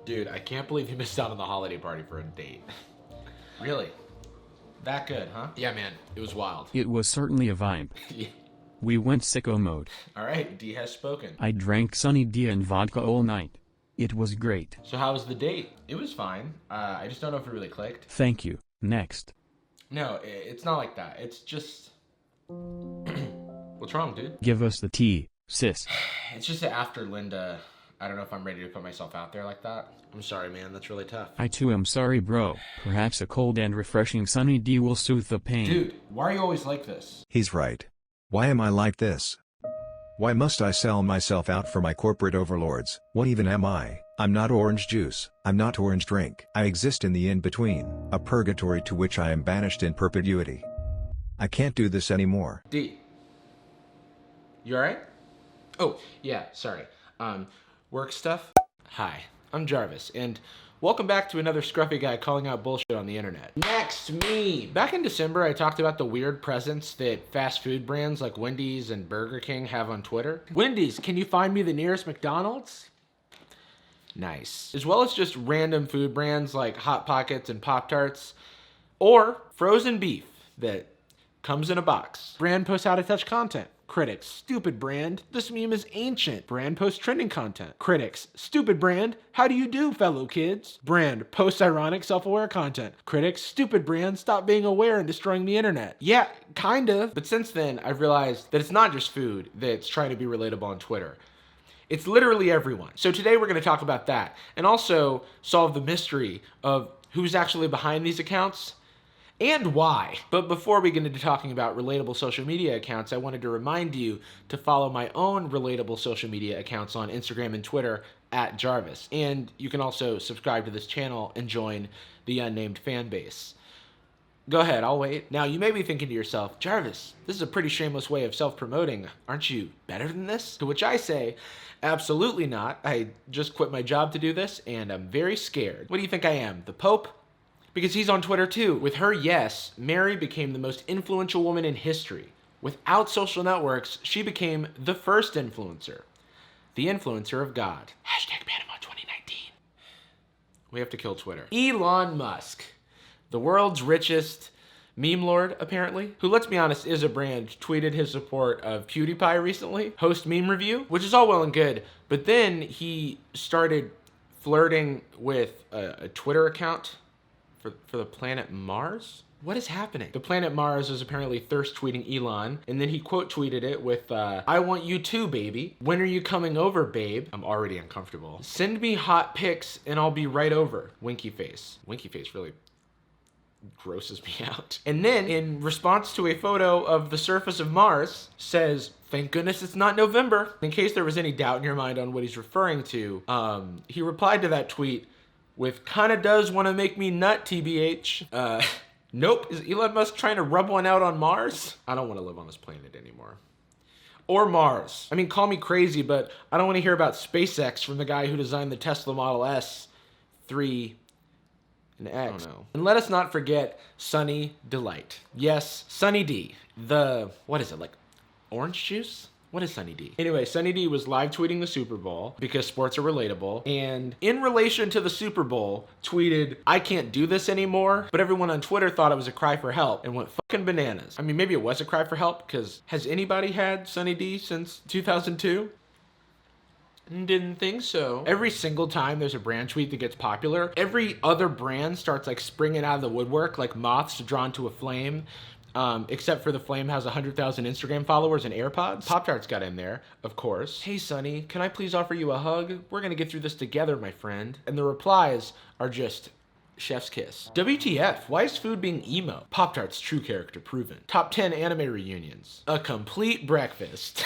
Dude, I can't believe you missed out on the holiday party for a date. Really? That good, huh? Yeah, man. It was wild. It was certainly a vibe. Yeah. We went sicko mode. All right, D has spoken. I drank Sunny D and vodka all night. It was great. So how was the date? It was fine. I just don't know if it really clicked. Thank you. Next. No, it's not like that. It's just... What's wrong, dude? Give us the tea, sis. It's just that after Linda, I don't know if I'm ready to put myself out there like that. I'm sorry, man. That's really tough. I too am sorry, bro. Perhaps a cold and refreshing Sunny D will soothe the pain. Dude, why are you always like this? He's right. Why am I like this? Why must I sell myself out for my corporate overlords? What even am I? I'm not orange juice. I'm not orange drink. I exist in the in-between, a purgatory to which I am banished in perpetuity. I can't do this anymore. D. You alright? Oh, yeah, sorry. Work stuff? Hi, I'm Jarvis, and welcome back to another scruffy guy calling out bullshit on the internet. Next, me! Back in December, I talked about the weird presence that fast food brands like Wendy's and Burger King have on Twitter. Wendy's, can you find me the nearest McDonald's? Nice. As well as just random food brands like Hot Pockets and Pop-Tarts, or frozen beef that comes in a box. Brand posts out of touch content. Critics, stupid brand, this meme is ancient. Brand posts trending content. Critics, stupid brand, how do you do, fellow kids? Brand posts ironic, self-aware content. Critics, stupid brand, stop being aware and destroying the internet. Yeah, kinda. But since then, I've realized that it's not just food that's trying to be relatable on Twitter. It's literally everyone. So today we're gonna talk about that and also solve the mystery of who's actually behind these accounts and why. But before we get into talking about relatable social media accounts, I wanted to remind you to follow my own relatable social media accounts on Instagram and Twitter at Jarvis. And you can also subscribe to this channel and join the unnamed fan base. Go ahead, I'll wait. Now, you may be thinking to yourself, Jarvis, this is a pretty shameless way of self-promoting. Aren't you better than this? To which I say, absolutely not. I just quit my job to do this, and I'm very scared. What do you think I am, the Pope? Because he's on Twitter too. With her yes, Mary became the most influential woman in history. Without social networks, she became the first influencer. The influencer of God. Hashtag Panama 2019. We have to kill Twitter. Elon Musk, the world's richest meme lord, apparently, who, let's be honest, is a brand, tweeted his support of PewDiePie recently, host meme review, which is all well and good, but then he started flirting with a Twitter account for the planet Mars? What is happening? The planet Mars is apparently thirst tweeting Elon, and then he quote tweeted it with, I want you too, baby. When are you coming over, babe? I'm already uncomfortable. Send me hot pics and I'll be right over. Winky face. Winky face really grosses me out. And then, in response to a photo of the surface of Mars, says, thank goodness it's not November. In case there was any doubt in your mind on what he's referring to, he replied to that tweet with, kinda does wanna make me nut, TBH. Nope, is Elon Musk trying to rub one out on Mars? I don't wanna live on this planet anymore. Or Mars. I mean, call me crazy, but I don't wanna hear about SpaceX from the guy who designed the Tesla Model S, 3, and X. Oh no. And let us not forget Sunny Delight. Yes, Sunny D. What is it, like orange juice? What is Sunny D? Anyway, Sunny D was live tweeting the Super Bowl because sports are relatable. And in relation to the Super Bowl, tweeted, I can't do this anymore. But everyone on Twitter thought it was a cry for help and went fucking bananas. I mean, maybe it was a cry for help because has anybody had Sunny D since 2002? Didn't think so. Every single time there's a brand tweet that gets popular, every other brand starts like springing out of the woodwork like moths drawn to a flame. Except for the flame has 100,000 Instagram followers and AirPods. Pop-Tarts got in there, of course. Hey, Sonny, can I please offer you a hug? We're gonna get through this together, my friend. And the replies are just chef's kiss. WTF, why is food being emo? Pop-Tarts true character proven. Top 10 anime reunions. A complete breakfast.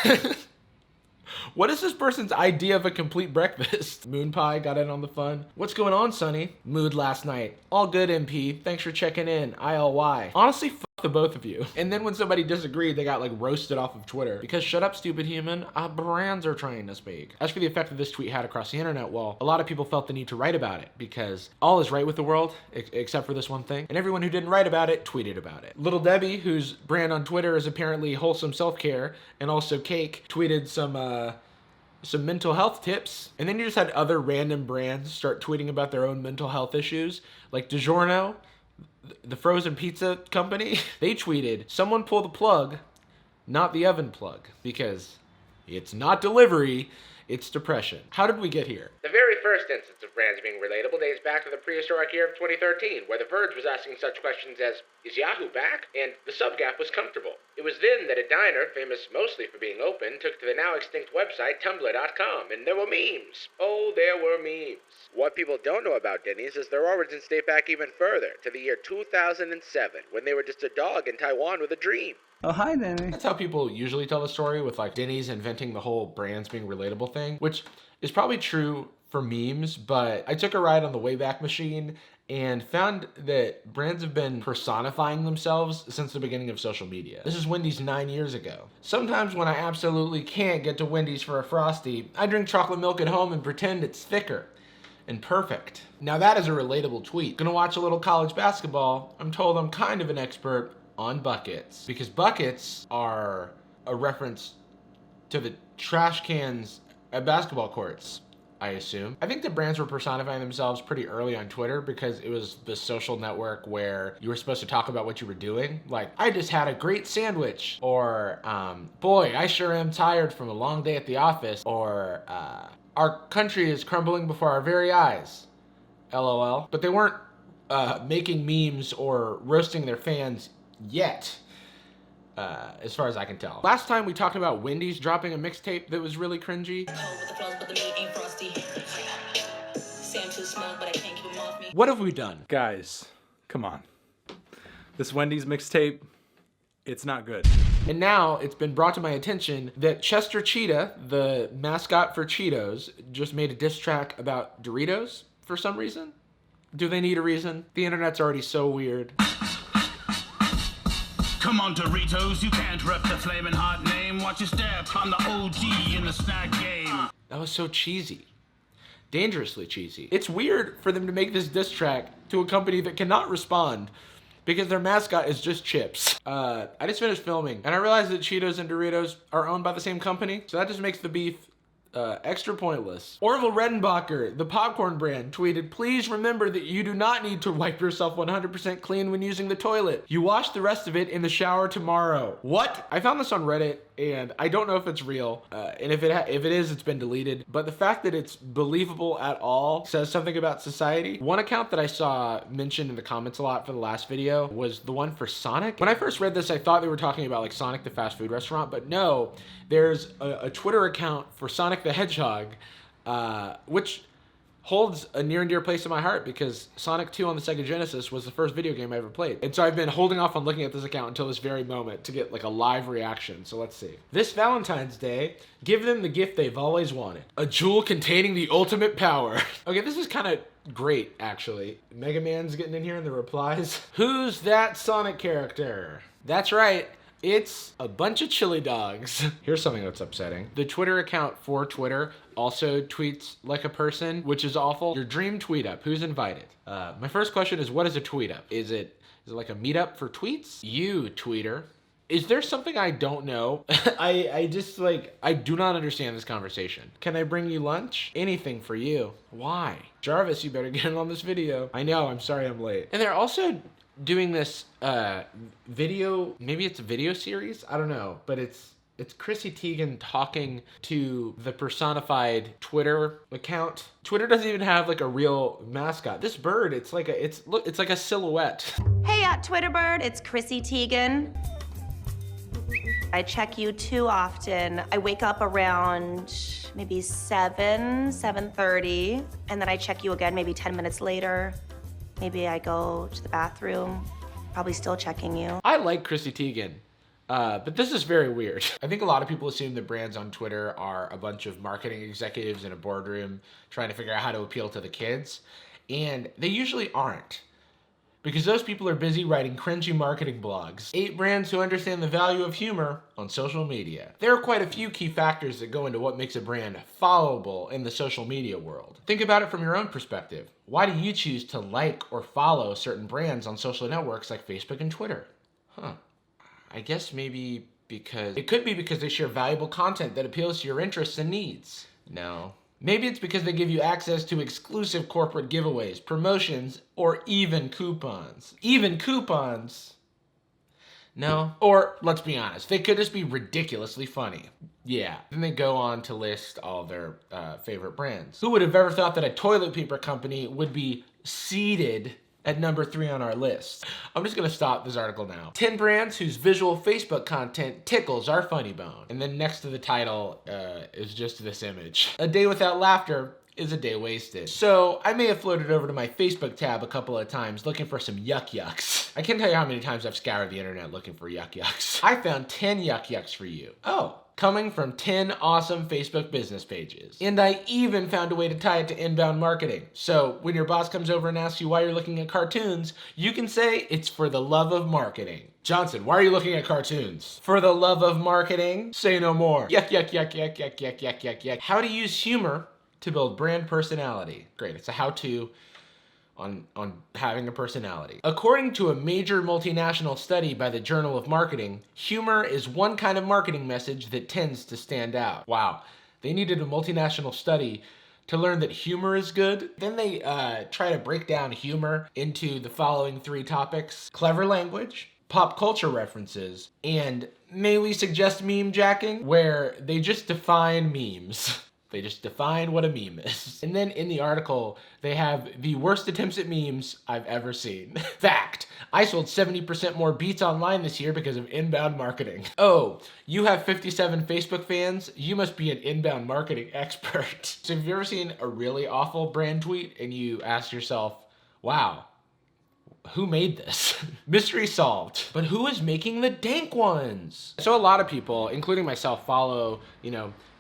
What is this person's idea of a complete breakfast? Moon Pie got in on the fun. What's going on, Sonny? Mood last night. All good, MP. Thanks for checking in. ILY. Honestly, fuck the both of you. And then when somebody disagreed, they got like roasted off of Twitter. Because shut up, stupid human. Brands are trying to speak. As for the effect that this tweet had across the internet, well, a lot of people felt the need to write about it because all is right with the world, except for this one thing. And everyone who didn't write about it, tweeted about it. Little Debbie, whose brand on Twitter is apparently wholesome self-care and also cake, tweeted some, some mental health tips. And then you just had other random brands start tweeting about their own mental health issues, like DiGiorno, the frozen pizza company. They tweeted, "Someone pull the plug, not the oven plug, because it's not delivery, it's depression." How did we get here? The very first instance of brands being relatable dates back to the prehistoric year of 2013, where The Verge was asking such questions as, "Is Yahoo back?" And the subgap was comfortable. It was then that a diner, famous mostly for being open, took to the now extinct website Tumblr.com, and there were memes. Oh, there were memes. What people don't know about Denny's is their origins date back even further, to the year 2007, when they were just a dog in Taiwan with a dream. Oh, hi, Denny. That's how people usually tell the story, with like Denny's inventing the whole brands being relatable thing, which is probably true for memes, but I took a ride on the Wayback Machine and found that brands have been personifying themselves since the beginning of social media. This is Wendy's 9 years ago. Sometimes when I absolutely can't get to Wendy's for a Frosty, I drink chocolate milk at home and pretend it's thicker and perfect. Now that is a relatable tweet. Gonna watch a little college basketball. I'm told I'm kind of an expert on buckets, because buckets are a reference to the trash cans at basketball courts, I assume. I think the brands were personifying themselves pretty early on Twitter, because it was the social network where you were supposed to talk about what you were doing. Like, "I just had a great sandwich," or "Boy, I sure am tired from a long day at the office," or "Our country is crumbling before our very eyes, LOL." But they weren't making memes or roasting their fans yet, as far as I can tell. Last time we talked about Wendy's dropping a mixtape that was really cringy. What have we done? Guys, come on. This Wendy's mixtape, it's not good. And now it's been brought to my attention that Chester Cheetah, the mascot for Cheetos, just made a diss track about Doritos for some reason. Do they need a reason? The internet's already so weird. Come on, Doritos, you can't rep the flaming hot name. Watch your step, I'm the OG in the snack game. That was so cheesy. Dangerously cheesy. It's weird for them to make this diss track to a company that cannot respond because their mascot is just chips. I just finished filming and I realized that Cheetos and Doritos are owned by the same company, so that just makes the beef extra pointless. Orville Redenbacher, the popcorn brand, tweeted, "Please remember that you do not need to wipe yourself 100% clean when using the toilet. You wash the rest of it in the shower tomorrow." What? I found this on Reddit and I don't know if it's real. And if it is, it's been deleted. But the fact that it's believable at all says something about society. One account that I saw mentioned in the comments a lot for the last video was the one for Sonic. When I first read this, I thought they were talking about like Sonic the fast food restaurant, but no, there's a Twitter account for Sonic the Hedgehog, which holds a near and dear place in my heart because Sonic 2 on the Sega Genesis was the first video game I ever played. And so I've been holding off on looking at this account until this very moment to get like a live reaction. So let's see. "This Valentine's Day, give them the gift they've always wanted. A jewel containing the ultimate power." Okay, this is kind of great, actually. Mega Man's getting in here in the replies. "Who's that Sonic character?" That's right. It's a bunch of chili dogs. Here's something that's upsetting. The Twitter account for Twitter also tweets like a person, which is awful. "Your dream tweet up, who's invited?" My first question is, what is a tweet up? Is it like a meetup for tweets? You, tweeter. Is there something I don't know? I just like, I do not understand this conversation. "Can I bring you lunch?" Anything for you. Why? Jarvis, you better get in on this video. I know, I'm sorry I'm late. And they're also doing this video, maybe it's a video series, I don't know, but it's Chrissy Teigen talking to the personified Twitter account. Twitter doesn't even have like a real mascot. This bird, it's like a silhouette. Hey, Twitter bird, it's Chrissy Teigen. I check you too often. I wake up around maybe 7:30, and then I check you again maybe 10 minutes later. Maybe I go to the bathroom, probably still checking you. I like Chrissy Teigen, but this is very weird. I think a lot of people assume that brands on Twitter are a bunch of marketing executives in a boardroom trying to figure out how to appeal to the kids, and they usually aren't. Because those people are busy writing cringy marketing blogs. 8 brands who understand the value of humor on social media. There are quite a few key factors that go into what makes a brand followable in the social media world. Think about it from your own perspective. Why do you choose to like or follow certain brands on social networks like Facebook and Twitter? I guess maybe because it could be because they share valuable content that appeals to your interests and needs. No. Maybe it's because they give you access to exclusive corporate giveaways, promotions, or even coupons. Even coupons? No. Or, let's be honest, they could just be ridiculously funny. Yeah. Then they go on to list all their favorite brands. Who would have ever thought that a toilet paper company would be seated at number 3 on our list? I'm just gonna stop this article now. 10 brands whose visual Facebook content tickles our funny bone. And then next to the title is just this image. A day without laughter is a day wasted. So I may have floated over to my Facebook tab a couple of times looking for some yuck yucks. I can't tell you how many times I've scoured the internet looking for yuck yucks. I found 10 yuck yucks for you. Oh. Coming from 10 awesome Facebook business pages. And I even found a way to tie it to inbound marketing. So when your boss comes over and asks you why you're looking at cartoons, you can say it's for the love of marketing. Johnson, why are you looking at cartoons? For the love of marketing? Say no more. Yuck, yuck, yuck, yuck, yuck, yuck, yuck, yuck, yuck. How to use humor to build brand personality. Great, it's a how-to on having a personality. According to a major multinational study by the Journal of Marketing, humor is one kind of marketing message that tends to stand out. Wow, they needed a multinational study to learn that humor is good. Then they try to break down humor into the following 3 topics: clever language, pop culture references, and may we suggest meme jacking, where they just define memes. They just define what a meme is. And then in the article, they have the worst attempts at memes I've ever seen. Fact, I sold 70% more beats online this year because of inbound marketing. Oh, you have 57 Facebook fans? You must be an inbound marketing expert. So have you ever seen a really awful brand tweet and you ask yourself, wow, who made this? Mystery solved. But who is making the dank ones? So a lot of people, including myself, follow,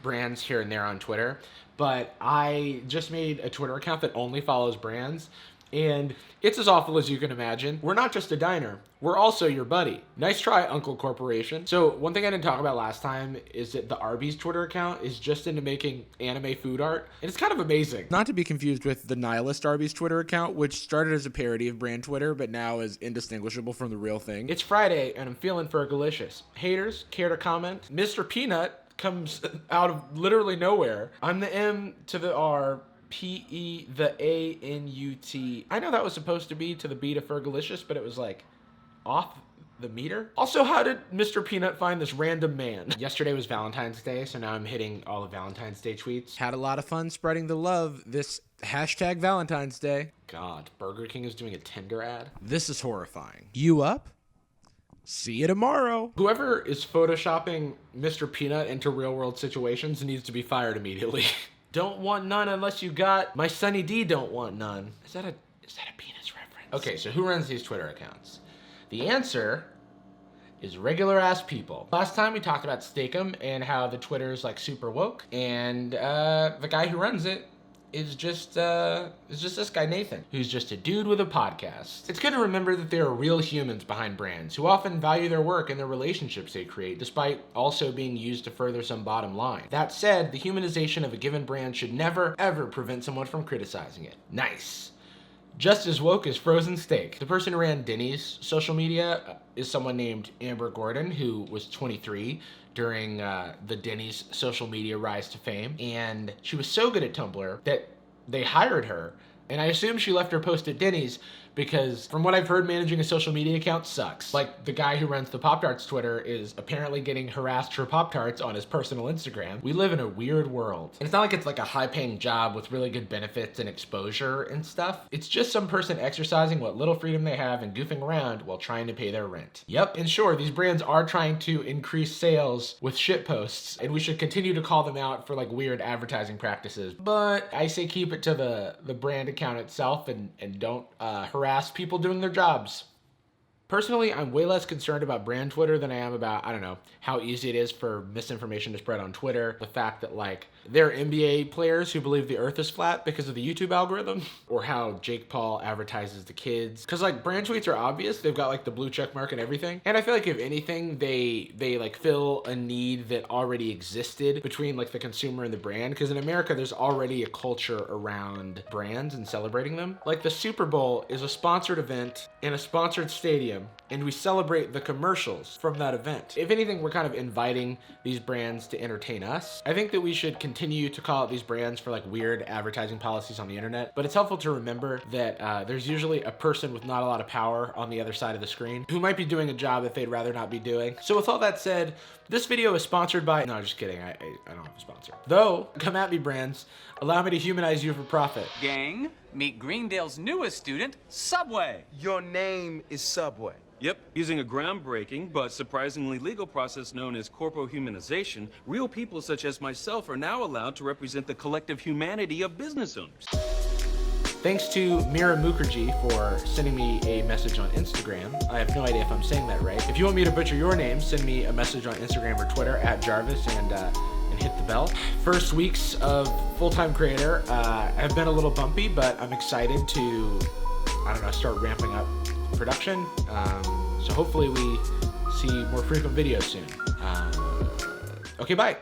brands here and there on Twitter, but I just made a Twitter account that only follows brands, and it's as awful as you can imagine. We're not just a diner, we're also your buddy. Nice try, Uncle Corporation. So one thing I didn't talk about last time is that the Arby's Twitter account is just into making anime food art, and it's kind of amazing. Not to be confused with the Nihilist Arby's Twitter account, which started as a parody of brand Twitter, but now is indistinguishable from the real thing. It's Friday, and I'm feeling Fergalicious. Haters, care to comment? Mr. Peanut comes out of literally nowhere. I'm the M to the R, P-E, the A-N-U-T. I know that was supposed to be to the beat of Fergalicious, but it was like off the meter. Also, how did Mr. Peanut find this random man? Yesterday was Valentine's Day, so now I'm hitting all the Valentine's Day tweets. Had a lot of fun spreading the love this hashtag Valentine's Day. God, Burger King is doing a Tinder ad. This is horrifying. You up? See you tomorrow. Whoever is photoshopping Mr. Peanut into real world situations needs to be fired immediately. Don't want none unless you got my Sunny D don't want none. Is that a penis reference? Okay, so who runs these Twitter accounts? The answer is regular ass people. Last time we talked about Steakum and how the Twitter's like super woke, and the guy who runs it is just this guy Nathan, who's just a dude with a podcast. It's good to remember that there are real humans behind brands who often value their work and the relationships they create, despite also being used to further some bottom line. That said, the humanization of a given brand should never, ever prevent someone from criticizing it. Nice. Just as woke as frozen steak. The person who ran Denny's social media is someone named Amber Gordon, who was 23 during the Denny's social media rise to fame. And she was so good at Tumblr that they hired her. And I assume she left her post at Denny's because from what I've heard, managing a social media account sucks. Like the guy who runs the Pop-Tarts Twitter is apparently getting harassed for Pop-Tarts on his personal Instagram. We live in a weird world. And it's not like it's like a high-paying job with really good benefits and exposure and stuff. It's just some person exercising what little freedom they have and goofing around while trying to pay their rent. Yep, and sure, these brands are trying to increase sales with shit posts, and we should continue to call them out for like weird advertising practices. But I say keep it to the brand account itself and don't harass people doing their jobs. Personally, I'm way less concerned about brand Twitter than I am about, I don't know, how easy it is for misinformation to spread on Twitter. The fact that, like, there are NBA players who believe the earth is flat because of the YouTube algorithm, or how Jake Paul advertises the kids. Because, like, brand tweets are obvious. They've got, like, the blue check mark and everything. And I feel like, if anything, they like, fill a need that already existed between, like, the consumer and the brand. Because in America, there's already a culture around brands and celebrating them. Like, the Super Bowl is a sponsored event in a sponsored stadium time, and we celebrate the commercials from that event. If anything, we're kind of inviting these brands to entertain us. I think that we should continue to call out these brands for like weird advertising policies on the internet, but it's helpful to remember that there's usually a person with not a lot of power on the other side of the screen who might be doing a job that they'd rather not be doing. So with all that said, this video is sponsored by, no, just kidding, I don't have a sponsor. Though, come at me brands, allow me to humanize you for profit. Gang, meet Greendale's newest student, Subway. Your name is Subway. Yep, using a groundbreaking but surprisingly legal process known as corpohumanization, real people such as myself are now allowed to represent the collective humanity of business owners. Thanks to Mira Mukherjee for sending me a message on Instagram. I have no idea if I'm saying that right. If you want me to butcher your name, send me a message on Instagram or Twitter at Jarvis and hit the bell. First weeks of full-time creator have been a little bumpy, but I'm excited to, I don't know, start ramping up production. So hopefully we see more frequent videos soon. Okay, bye.